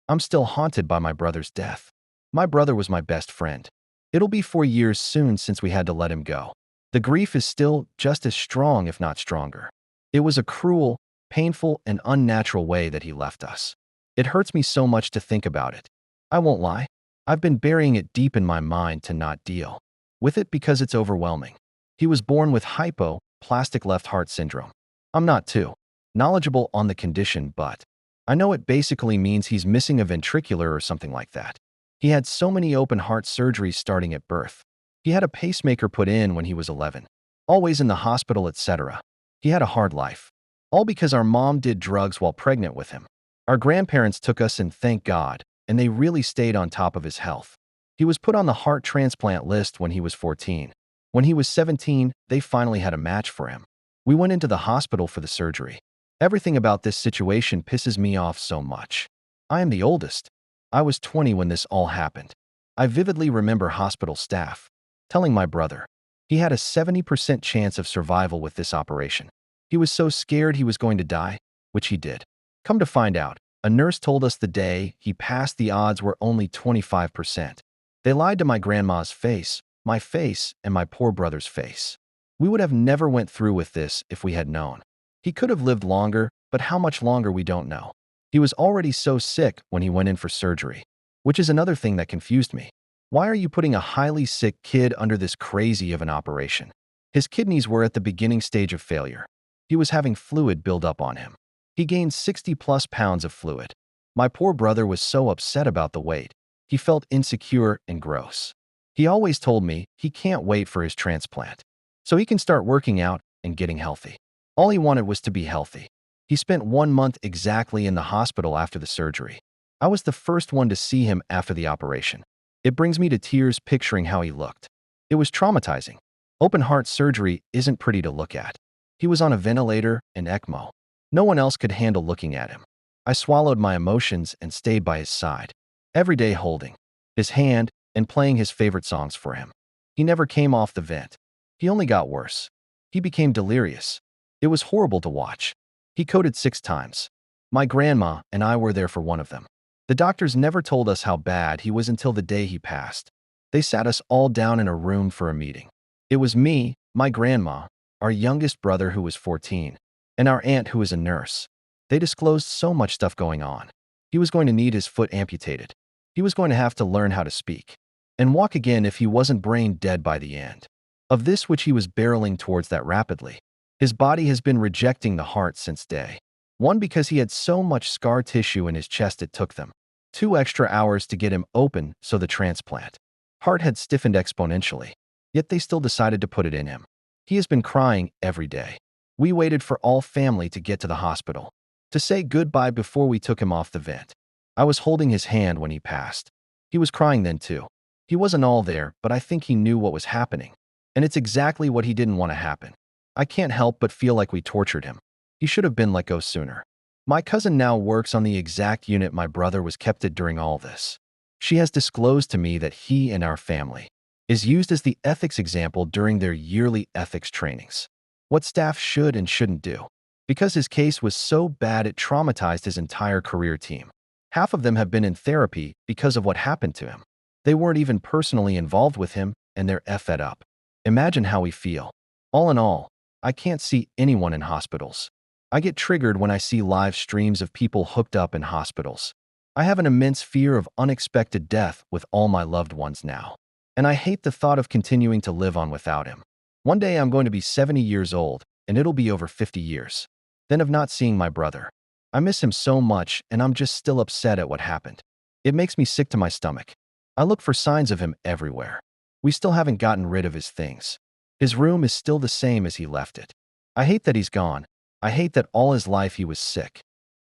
I'm still haunted by my brother's death. My brother was my best friend. It'll be 4 years soon since we had to let him go. The grief is still just as strong, if not stronger. It was a cruel, painful, and unnatural way that he left us. It hurts me so much to think about it. I won't lie. I've been burying it deep in my mind to not deal with it because it's overwhelming. He was born with hypoplastic left heart syndrome. I'm not too knowledgeable on the condition, but I know it basically means he's missing a ventricular or something like that. He had so many open heart surgeries starting at birth. He had a pacemaker put in when he was 11. Always in the hospital, etc. He had a hard life. All because our mom did drugs while pregnant with him. Our grandparents took us, and thank God, and they really stayed on top of his health. He was put on the heart transplant list when he was 14. When he was 17, they finally had a match for him. We went into the hospital for the surgery. Everything about this situation pisses me off so much. I am the oldest. I was 20 when this all happened. I vividly remember hospital staff telling my brother he had a 70% chance of survival with this operation. He was so scared he was going to die, which he did. Come to find out, a nurse told us the day he passed the odds were only 25%. They lied to my grandma's face, my face, and my poor brother's face. We would have never went through with this if we had known. He could have lived longer, but how much longer we don't know. He was already so sick when he went in for surgery, which is another thing that confused me. Why are you putting a highly sick kid under this crazy of an operation? His kidneys were at the beginning stage of failure. He was having fluid build up on him. He gained 60+ pounds of fluid. My poor brother was so upset about the weight. He felt insecure and gross. He always told me he can't wait for his transplant, so he can start working out and getting healthy. All he wanted was to be healthy. He spent 1 month exactly in the hospital after the surgery. I was the first one to see him after the operation. It brings me to tears picturing how he looked. It was traumatizing. Open heart surgery isn't pretty to look at. He was on a ventilator and ECMO. No one else could handle looking at him. I swallowed my emotions and stayed by his side, every day holding his hand and playing his favorite songs for him. He never came off the vent. He only got worse. He became delirious. It was horrible to watch. He coded 6 times. My grandma and I were there for one of them. The doctors never told us how bad he was until the day he passed. They sat us all down in a room for a meeting. It was me, my grandma, our youngest brother who was 14, and our aunt who was a nurse. They disclosed so much stuff going on. He was going to need his foot amputated. He was going to have to learn how to speak and walk again if he wasn't brain dead by the end of this, which he was barreling towards that rapidly. His body has been rejecting the heart since day 1 because he had so much scar tissue in his chest it took them 2 extra hours to get him open, so the transplant heart had stiffened exponentially. Yet they still decided to put it in him. He has been crying every day. We waited for all family to get to the hospital to say goodbye before we took him off the vent. I was holding his hand when he passed. He was crying then too. He wasn't all there, but I think he knew what was happening. And it's exactly what he didn't want to happen. I can't help but feel like we tortured him. He should have been let go sooner. My cousin now works on the exact unit my brother was kept at during all this. She has disclosed to me that he and our family is used as the ethics example during their yearly ethics trainings. What staff should and shouldn't do. Because his case was so bad it traumatized his entire career team. Half of them have been in therapy because of what happened to him. They weren't even personally involved with him, and they're effed up. Imagine how we feel. All in all, I can't see anyone in hospitals. I get triggered when I see live streams of people hooked up in hospitals. I have an immense fear of unexpected death with all my loved ones now. And I hate the thought of continuing to live on without him. One day I'm going to be 70 years old, and it'll be over 50 years. Then of not seeing my brother. I miss him so much, and I'm just still upset at what happened. It makes me sick to my stomach. I look for signs of him everywhere. We still haven't gotten rid of his things. His room is still the same as he left it. I hate that he's gone. I hate that all his life he was sick.